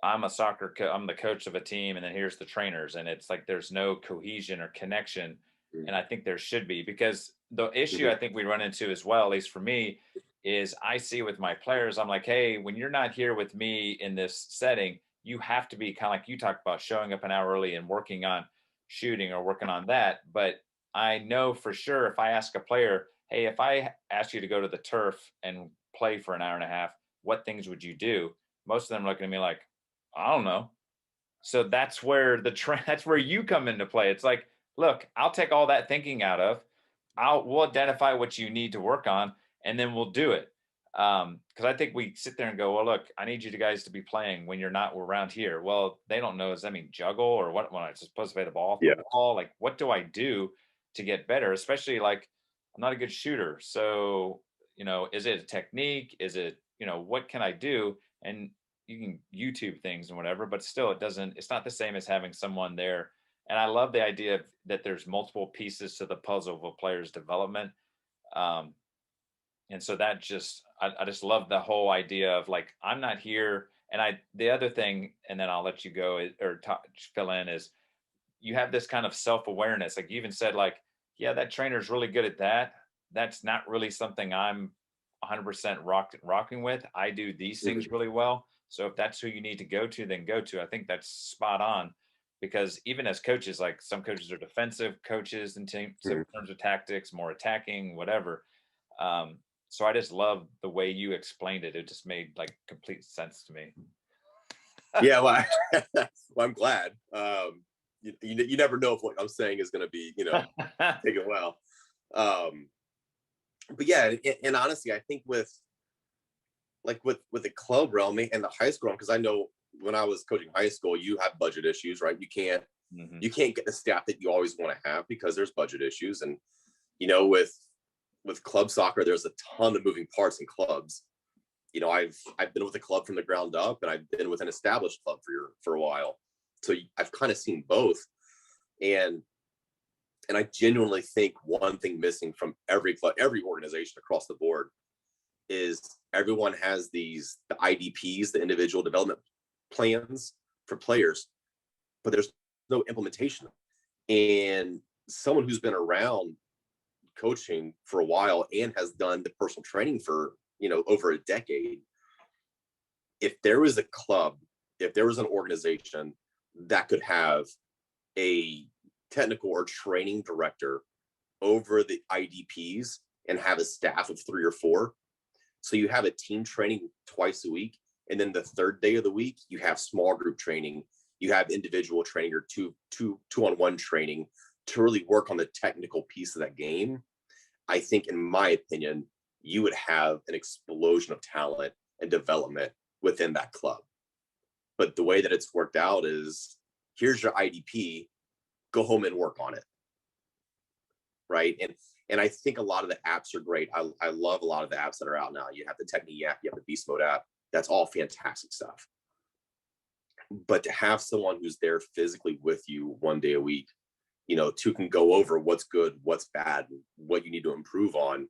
I'm I'm the coach of a team, and then here's the trainers, and it's like there's no cohesion or connection. And I think there should be, because the issue I think we run into as well, at least for me, is I see with my players, I'm like, hey, when you're not here with me in this setting, you have to be kind of like you talked about, showing up an hour early and working on shooting or working on that. But I know for sure, if I ask a player, hey, if I ask you to go to the turf and play for an hour and a half, what things would you do? Most of them are looking at me like, I don't know. So that's where that's where you come into play. It's like, look, I'll take all that thinking out of. We'll identify what you need to work on, and then we'll do it. Because I think we sit there and go, well, look, I need you guys to be playing when you're not around here. Well, they don't know. Does that mean juggle, or what? When I'm supposed to play the ball off the wall, like, what do I do to get better? Especially, like, I'm not a good shooter, so is it a technique? Is it, what can I do? And you can YouTube things and whatever, but still, it's not the same as having someone there. And I love the idea that there's multiple pieces to the puzzle of a player's development. Um, and so I just love the whole idea of, like, I'm not here. And the other thing, and then I'll let you go, or fill in, is you have this kind of self-awareness. Like you even said, like, yeah, that trainer's really good at that. That's not really something I'm 100% rocking with. I do these things really well. So if that's who you need to go to, then go to. I think that's spot on, because even as coaches, like, some coaches are defensive coaches in terms of tactics, more attacking, whatever. So I just love the way you explained it. It just made, like, complete sense to me. Yeah, well, well, I'm glad. You never know if what I'm saying is going to be, taken well. But yeah, and honestly, I think with the club realm and the high school realm, because I know when I was coaching high school, you have budget issues, right? You can't get the staff that you always want to have because there's budget issues. And with club soccer, there's a ton of moving parts in clubs. I've been with a club from the ground up, and I've been with an established club for a while. So I've kind of seen both. And I genuinely think one thing missing from every club, every organization across the board, is everyone has the IDPs, the individual development plans for players, but there's no implementation. And someone who's been around coaching for a while and has done the personal training for over a decade, if there was a club, if there was an organization that could have a technical or training director over the IDPs and have a staff of 3 or 4, so you have a team training twice a week, and then the third day of the week you have small group training, you have individual training or two-on-one training to really work on the technical piece of that game, I think, in my opinion, you would have an explosion of talent and development within that club. But the way that it's worked out is, here's your IDP, go home and work on it. Right. And I think a lot of the apps are great. I love a lot of the apps that are out now. You have the Technique app, you have the Beast Mode app. That's all fantastic stuff. But to have someone who's there physically with you 1 day a week, to can go over what's good, what's bad, what you need to improve on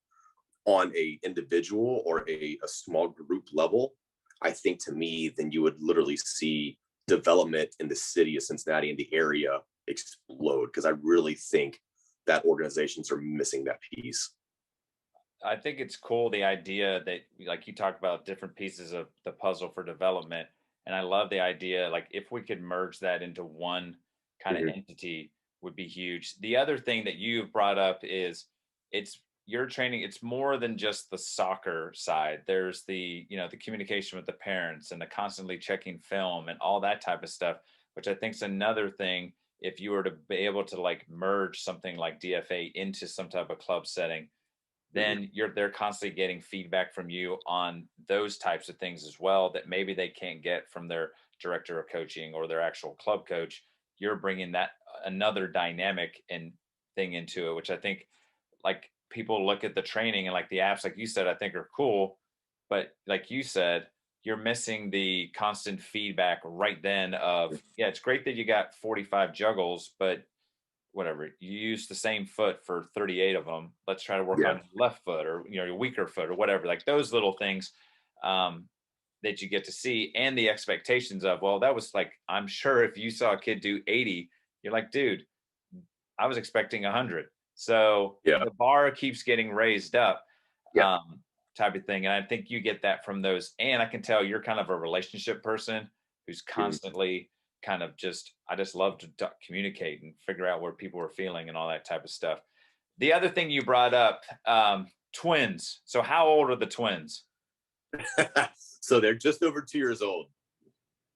a individual or a small group level, I think, to me, then you would literally see development in the city of Cincinnati and the area explode, because I really think that organizations are missing that piece. I think it's cool, the idea that, like, you talk about different pieces of the puzzle for development. And I love the idea, like, if we could merge that into one kind of Mhm. entity, would be huge. The other thing that you've brought up is, it's your training, it's more than just the soccer side. There's the communication with the parents and the constantly checking film and all that type of stuff, which I think is another thing. If you were to be able to, like, merge something like DFA into some type of club setting, Mhm. then they're constantly getting feedback from you on those types of things as well, that maybe they can't get from their director of coaching or their actual club coach. You're bringing that another dynamic and thing into it, which I think, like, people look at the training and, like, the apps, like you said, I think are cool, but like you said, you're missing the constant feedback right then of, yeah, it's great that you got 45 juggles, but whatever, you use the same foot for 38 of them. Let's try to work on Yeah. your left foot, or your weaker foot, or whatever. Like, those little things um, that you get to see, and the expectations of, well, that was like, I'm sure if you saw a kid do 80, you're like, dude, I was expecting 100. So Yeah. the bar keeps getting raised up, Yeah. type of thing. And I think you get that from those. And I can tell you're kind of a relationship person who's Mhm. constantly kind of just, I just love to communicate and figure out where people are feeling and all that type of stuff. The other thing you brought up, twins. So how old are the twins? So they're just over 2 years old.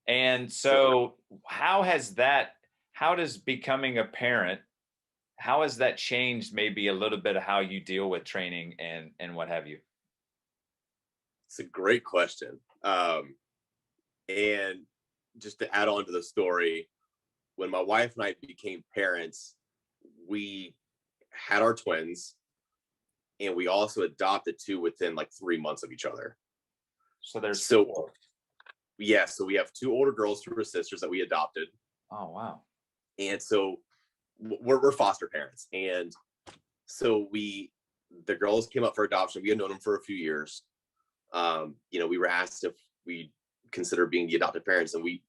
And So they're so how does becoming a parent, how has that changed maybe a little bit of how you deal with training and what have you? It's a great question. And just to add on to the story, when my wife and I became parents, we had our twins, and we also adopted two within like 3 months of each other. So there's So four. yeah, so we have two older girls who were sisters that we adopted, Oh, wow. and so we're foster parents. And so the girls came up for adoption. We had known them for a few years. We were asked if we consider being the adopted parents, and we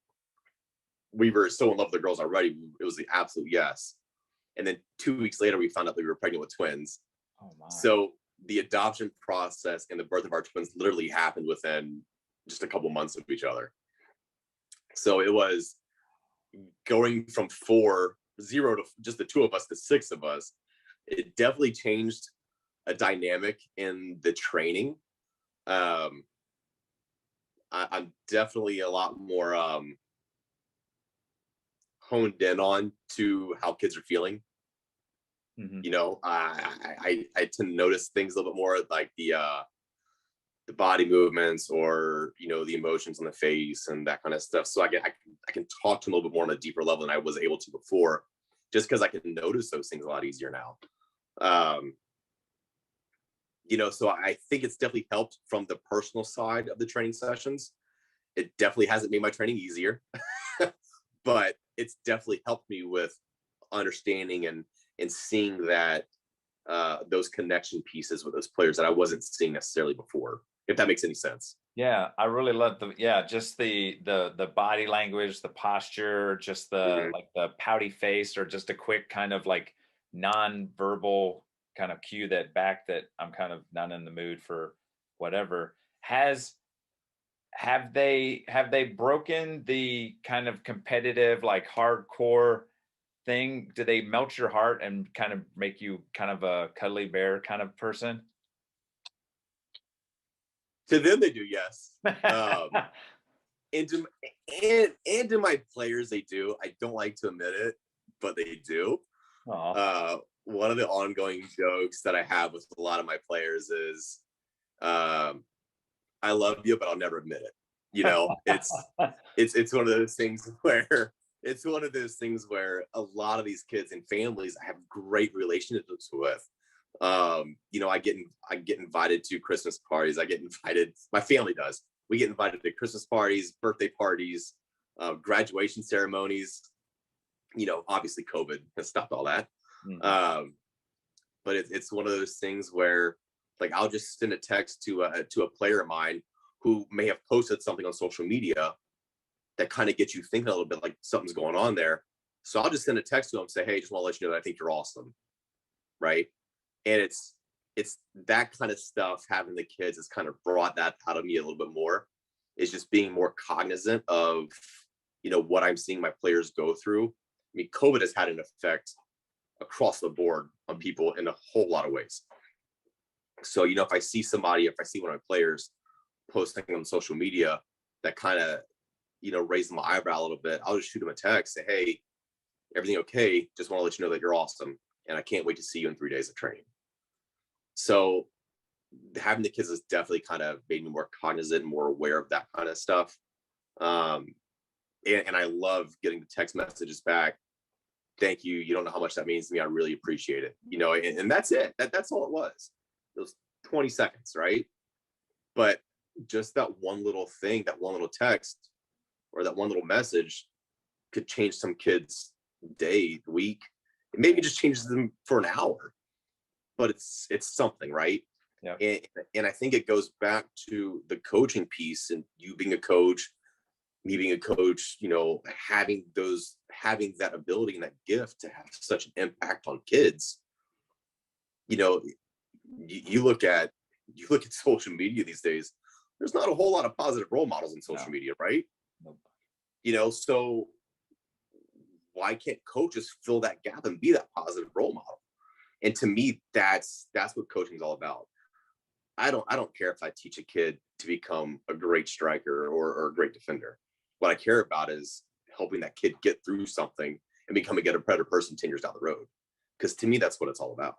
were so in love with the girls already. It was the absolute yes. And then 2 weeks later, we found out that we were pregnant with twins. Oh, my. So the adoption process and the birth of our twins literally happened within just a couple months of each other. So it was going from 0 to just the two of us to six of us. It definitely changed a dynamic in the training. Um, I'm definitely a lot more honed in on to how kids are feeling. Mhm. I tend to notice things a little bit more, like the body movements, or the emotions on the face and that kind of stuff. So I can talk to them a little bit more on a deeper level than I was able to before, just because I can notice those things a lot easier now. Um, so I think it's definitely helped from the personal side of the training sessions. It definitely hasn't made my training easier, but it's definitely helped me with understanding and seeing that those connection pieces with those players that I wasn't seeing necessarily before, if that makes any sense. Yeah, I really love just the body language, the posture, just the, Mhm. like, the pouty face, or just a quick kind of, like, non-verbal kind of cue that I'm kind of not in the mood for whatever. Have they broken the kind of competitive, like, hardcore thing? Do they melt your heart and kind of make you kind of a cuddly bear kind of person? To them, they do, yes. And to, and to my players, they do. I don't like to admit it, but they do. Oh, One of the ongoing jokes that I have with a lot of my players is, um, I love you, but I'll never admit it. You know, it's one of those things where it's one of those things where a lot of these kids and families I have great relationships with. You know, I get invited to Christmas parties. I get invited, my family does. We get invited to Christmas parties, birthday parties, graduation ceremonies. You know, obviously COVID has stopped all that. mhm. Um, but it's one of those things where, like, I'll just send a text to a player of mine who may have posted something on social media that kind of gets you thinking a little bit like something's going on there. So I'll just send a text to them, say, hey, just want to let you know that I think you're awesome, right? And it's that kind of stuff. Having the kids has kind of brought that out of me a little bit more. Is just being more cognizant of, you know, what I'm seeing my players go through. I mean, COVID has had an effect across the board on people in a whole lot of ways. So, you know, if I see somebody, if I see one of my players posting on social media that kind of, you know, raises my eyebrow a little bit, I'll just shoot them a text, say, hey, everything okay? Just want to let you know that you're awesome. And I can't wait to see you in 3 days of training. So having the kids has definitely kind of made me more cognizant and more aware of that kind of stuff. Um, and I love getting the text messages back. Thank you. You don't know how much that means to me. I really appreciate it. You know, and that's it. That's all it was. It was 20 seconds, right? But just that one little thing, that one little text, or that one little message could change some kids' day, week. It maybe just changes them for an hour, but it's something, right? Yep. And, and I think it goes back to the coaching piece and you being a coach, me being a coach, you know, having that ability and that gift to have such an impact on kids. You know, you look at social media these days, there's not a whole lot of positive role models in social No. media, right? Nope. You know, so why can't coaches fill that gap and be that positive role model? And to me, that's what coaching is all about. I don't care if I teach a kid to become a great striker or a great defender. What I care about is helping that kid get through something and become a better person 10 years down the road. Because to me, that's what it's all about.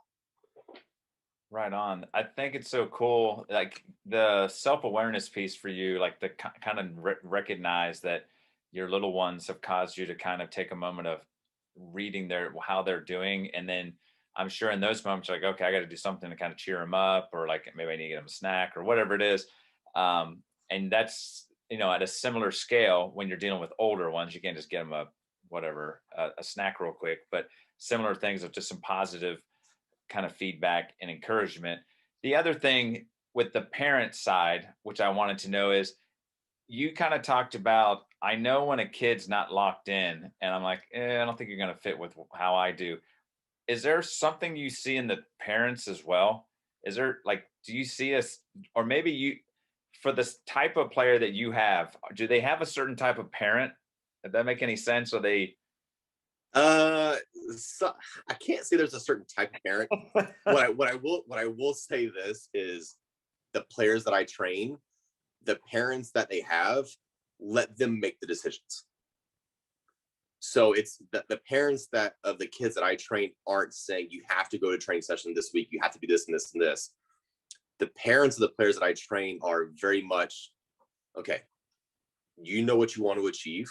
Right on. I think it's so cool, like the self-awareness piece for you, like the kind of recognize that your little ones have caused you to kind of take a moment of reading their how they're doing, and then I'm sure in those moments, you're like, okay, I got to do something to kind of cheer them up, or like maybe I need to get them a snack or whatever it is. And that's, you know, at a similar scale when you're dealing with older ones, you can't just get them a whatever a snack real quick, but similar things of just some positive kind of feedback and encouragement. The other thing with the parent side, which I wanted to know is you kind of talked about, I know when a kid's not locked in, and I'm like, I don't think you're going to fit with how I do. Is there something you see in the parents as well? Is there like, do you see us, or maybe you, for this type of player that you have, do they have a certain type of parent? Did that make any sense? Or they, Uh, so I can't say there's a certain type of parent. What I will say this is the players that I train, the parents that they have, let them make the decisions. So it's the parents that of the kids that I train aren't saying you have to go to training session this week, you have to do this and this and this. The parents of the players that I train are very much, okay, you know what you want to achieve.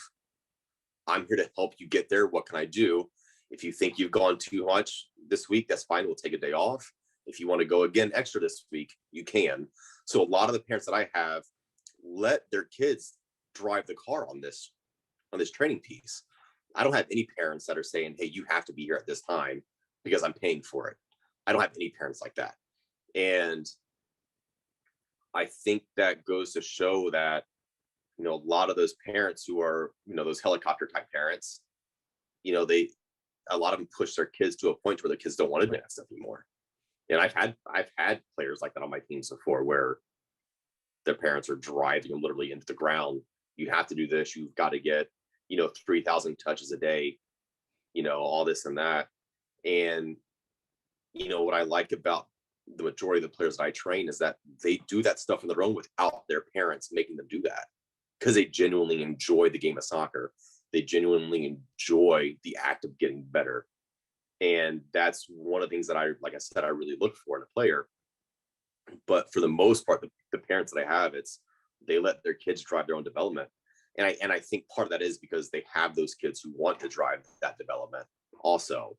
I'm here to help you get there. What can I do? If you think you've gone too much this week, that's fine. We'll take a day off. If you want to go again extra this week, you can. So a lot of the parents that I have let their kids drive the car on this training piece. I don't have any parents that are saying, hey, you have to be here at this time because I'm paying for it. I don't have any parents like that. And I think that goes to show that, you know, a lot of those parents who are, you know, those helicopter type parents, you know, a lot of them push their kids to a point where the kids don't want to do that stuff anymore. And I've had players like that on my teams before where their parents are driving them literally into the ground. You have to do this. You've got to get, you know, 3,000 touches a day, you know, all this and that. And, you know, what I like about the majority of the players that I train is that they do that stuff on their own without their parents making them do that because they genuinely enjoy the game of soccer. They genuinely enjoy the act of getting better. And that's one of the things that like I said, I really look for in a player. But for the most part, the parents that I have, it's they let their kids drive their own development. And I think part of that is because they have those kids who want to drive that development also.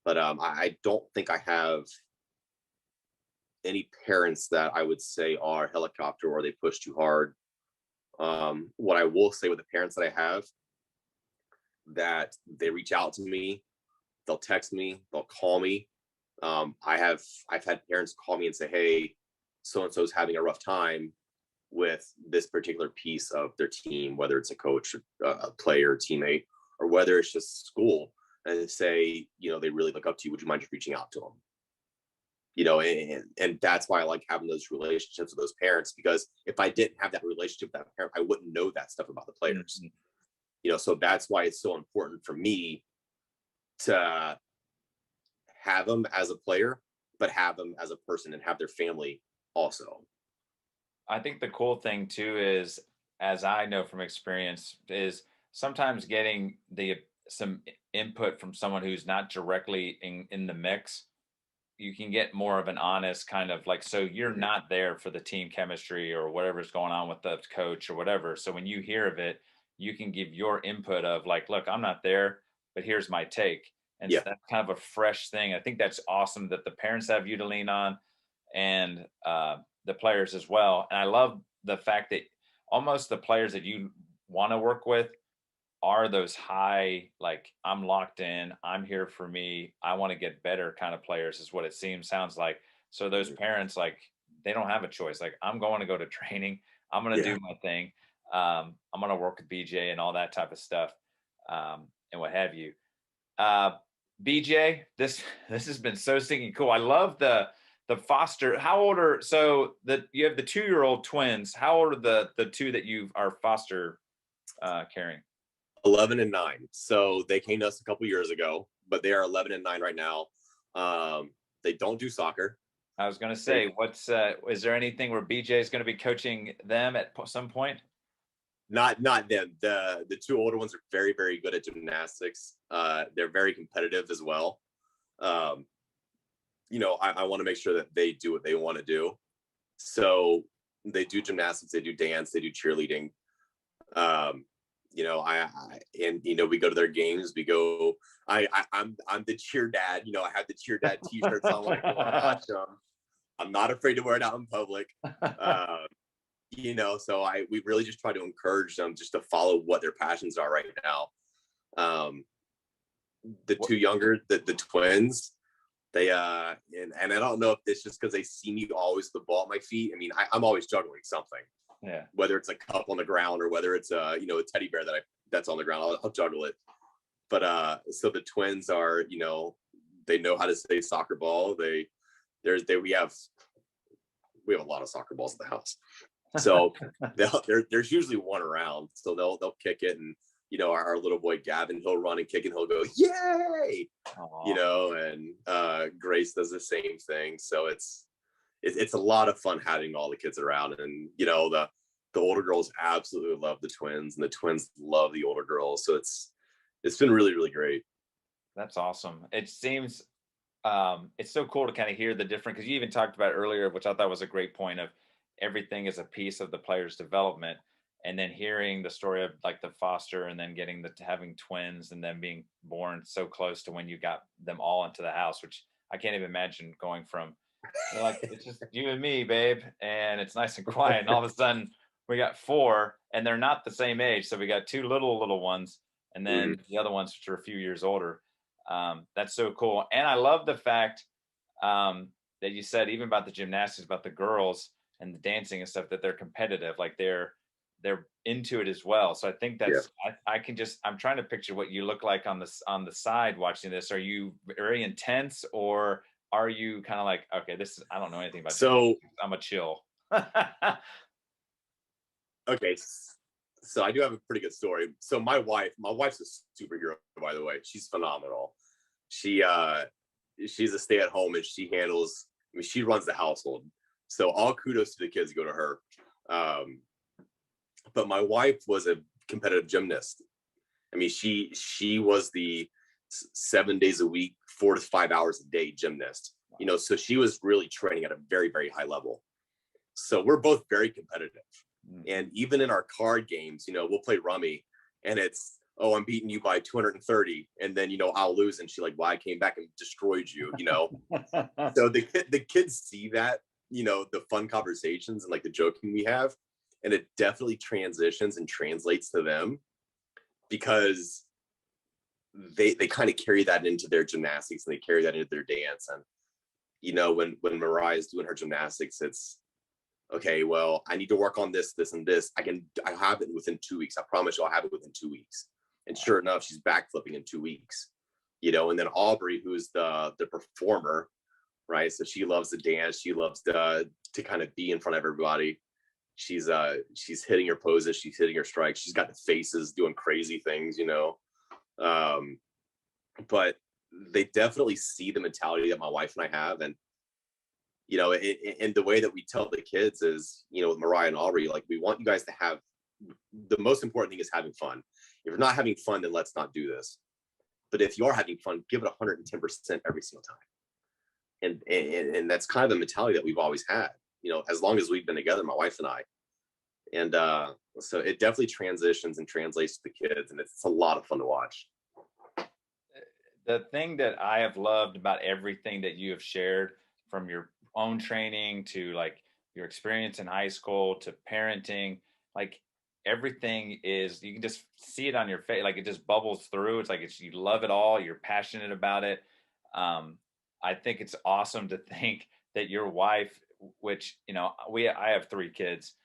But I don't think I have any parents that I would say are helicopter or they push too hard. What I will say with the parents that I have, that they reach out to me, they'll text me, they'll call me. I've had parents call me and say, "Hey, so and so is having a rough time with this particular piece of their team, whether it's a coach, a player, teammate, or whether it's just school," and they say, they really look up to you. Would you mind just reaching out to them? And that's why I like having those relationships with those parents, because if I didn't have that relationship with that parent, I wouldn't know that stuff about the players. Mhm. So that's why it's so important for me to have them as a player, but have them as a person and have their family also. I think the cool thing too is, as I know from experience, is sometimes getting the some input from someone who's not directly in the mix. You can get more of an honest kind of like, so you're Mhm. not there for the team chemistry or whatever's going on with the coach or whatever. So when you hear of it, you can give your input of like, look, I'm not there, but here's my take. And Yeah. that's kind of a fresh thing. I think that's awesome that the parents have you to lean on, and the players as well. And I love the fact that almost the players that you want to work with are those high, like, I'm locked in, I'm here for me, I want to get better kind of players, is what it sounds like. So those Mhm. parents, like, they don't have a choice. Like, I'm going to go to training, I'm going to Yeah. do my thing, I'm going to work with BJ and all that type of stuff, and what have you. Uh, BJ, this this has been so stinking cool. I love the foster. How old are, so that you have the 2-year-old twins? How old are the two that you are foster caring? 11 and 9. So they came to us a couple years ago, but they are 11 and 9 right now. They don't do soccer. I was gonna They say, what's is there anything where BJ is gonna be coaching them at some point? not them. The two older ones are very, very good at gymnastics. They're very competitive as well. Um, I want to make sure that they do what they want to do. So they do gymnastics, they do dance, they do cheerleading. Um, and we go to their games. We go. I'm the cheer dad. I have the cheer dad T-shirts on when I go watch them. I'm not afraid to wear it out in public. Uh, so we really just try to encourage them just to follow what their passions are right now. Um, the What- two younger, the twins, they and I don't know if it's just because they see me always with the ball at my feet. I mean, I'm always juggling something, yeah, whether it's a cup on the ground or whether it's a teddy bear that's on the ground. I'll juggle it. But so the twins are, they know how to say soccer ball. We have a lot of soccer balls at the house. So there's usually one around. So they'll kick it, and our little boy Gavin, he'll run and kick and he'll go, "Yay!" aw, And Grace does the same thing. So it's a lot of fun having all the kids around, and the older girls absolutely love the twins, and the twins love the older girls. So it's been really, really great. that's awesome. It seems it's so cool to kind of hear the different, because you even talked about earlier, which I thought was a great point of everything is a piece of the player's development, and then hearing the story of like the foster, and then getting the having twins, and then being born so close to when you got them all into the house, which I can't even imagine going from, you're like, it's just you and me, babe, and it's nice and quiet, and all of a sudden we got four, and they're not the same age, so we got two little ones, and Mhm. then the other ones which are a few years older. That's so cool, and I love the fact that you said even about the gymnastics, about the girls and the dancing and stuff, that they're competitive, like they're into it as well. So I think Yeah. that's, I can just, I'm trying to picture what you look like on the side watching this. Are you very intense, or are you kind of like, okay, this is, I don't know anything about So gymnastics, I'm a chill? okay, so I do have a pretty good story. So my wife's a superhero, by the way. She's phenomenal. She's a stay-at-home, and she handles. I mean, she runs the household. So all kudos to the kids go to her. Um, but my wife was a competitive gymnast. I mean, she was the 7 days a week, 4 to 5 hours a day gymnast. So she was really training at a very, very high level. So we're both very competitive. And even in our card games, we'll play rummy and it's, oh, I'm beating you by 230. And then, I'll lose. And she's like, well, I came back and destroyed you, So the kids see that, the fun conversations and like the joking we have. And it definitely transitions and translates to them because they kind of carry that into their gymnastics and they carry that into their dance. And, when Mariah's doing her gymnastics, it's, okay, well, I need to work on this, this, and this. I have it within 2 weeks. I promise you I'll have it within 2 weeks. And sure enough, she's backflipping in 2 weeks, and then Aubrey, who's the performer, right? So she loves to dance. She loves to kind of be in front of everybody. She's hitting her poses. She's hitting her strikes. She's got the faces doing crazy things, but they definitely see the mentality that my wife and I have. And, and the way that we tell the kids is, with Mariah and Aubrey, like, we want you guys to have, the most important thing is having fun. If you're not having fun, then let's not do this. But if you are having fun, give it 110% every single time. And that's kind of the mentality that we've always had, as long as we've been together, my wife and I. And so it definitely transitions and translates to the kids, and it's a lot of fun to watch. The thing that I have loved about everything that you have shared, from your own training to like your experience in high school to parenting, like everything is, you can just see it on your face. Like it just bubbles through. It's like, you love it all. You're passionate about it. I think it's awesome to think that your wife, which, I have 3 kids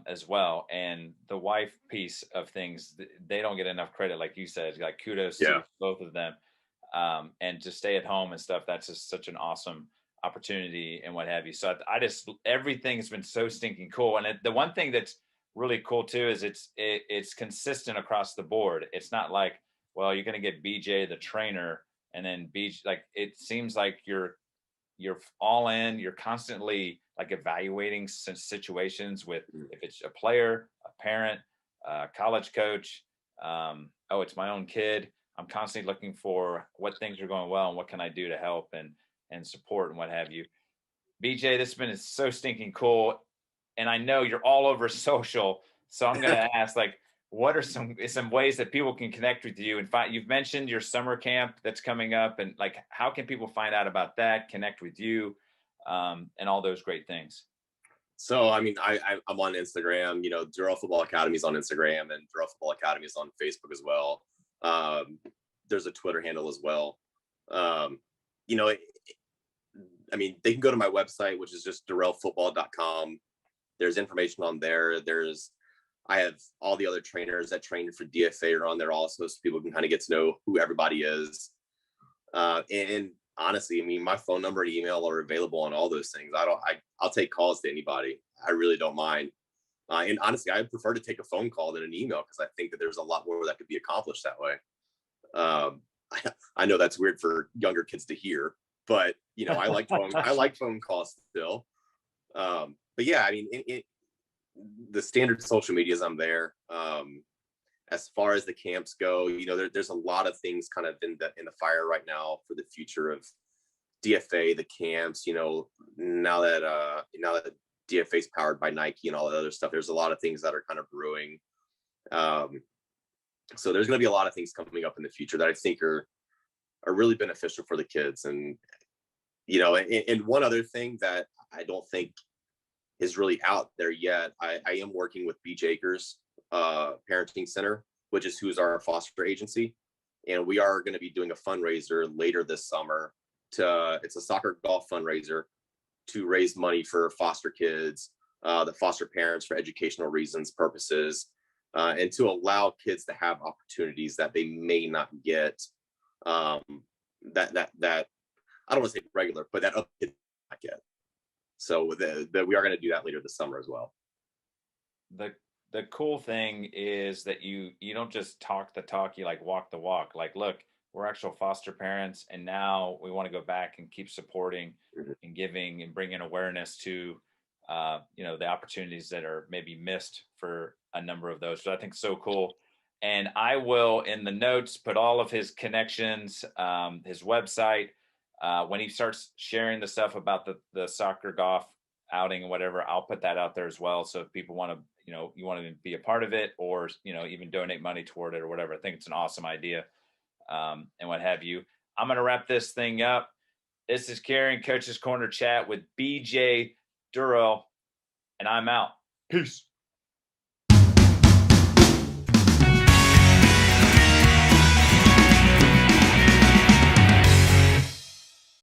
as well. And the wife piece of things, they don't get enough credit. Like you said, like kudos to both of them. And to stay at home and stuff, that's just such an awesome opportunity and what have you. So I just, everything has been so stinking cool. And the one thing that's really cool too is it's consistent across the board. It's not like, well, you're going to get BJ the trainer and then BJ, like, it seems like you're all in. You're constantly like evaluating situations with, if it's a player, a parent, a college coach, oh, it's my own kid. I'm constantly looking for what things are going well and what can I do to help and support and what have you. BJ, this has been so stinking cool. And I know you're all over social. So I'm going to ask, like, what are some ways that people can connect with you and find, you've mentioned your summer camp that's coming up, and like, how can people find out about that, connect with you, and all those great things? So, I mean, I'm on Instagram, Durel Football Academy is on Instagram, and Durel Football Academy is on Facebook as well. There's a Twitter handle as well. I mean, they can go to my website, which is just durelfootball.com. There's information on there. I have all the other trainers that train for DFA are on there also, so people can kind of get to know who everybody is. And honestly, I mean, my phone number and email are available on all those things. I'll take calls to anybody. I really don't mind. And honestly, I prefer to take a phone call than an email, because I think that there's a lot more that could be accomplished that way. I know that's weird for younger kids to hear, but I like phone calls still. But yeah, I mean, the standard social medias, I'm there. As far as the camps go, there's a lot of things kind of in the fire right now for the future of DFA, the camps. Now that DFA is powered by Nike and all that other stuff, there's a lot of things that are kind of brewing. So there's going to be a lot of things coming up in the future that I think are really beneficial for the kids. And and one other thing that I don't think is really out there yet, I am working with Beach Acres Parenting Center, which is who's our foster agency, and we are going to be doing a fundraiser later this summer. It's a soccer golf fundraiser to raise money for foster kids, the foster parents, for educational purposes, and to allow kids to have opportunities that they may not get. That I don't want to say regular, but that other kids not get. So we are going to do that later this summer as well. The cool thing is that you don't just talk the talk, you like walk the walk. Like, look, we're actual foster parents, and now we want to go back and keep supporting and giving and bringing awareness to the opportunities that are maybe missed for a number of those. So I think so cool. And I will in the notes put all of his connections, his website. When he starts sharing the stuff about the soccer golf outing and whatever, I'll put that out there as well. So if people want to, you want to be a part of it, or even donate money toward it or whatever, I think it's an awesome idea, and what have you. I'm gonna wrap this thing up. This is Karen Coach's Corner Chat with BJ Durel, and I'm out. Peace.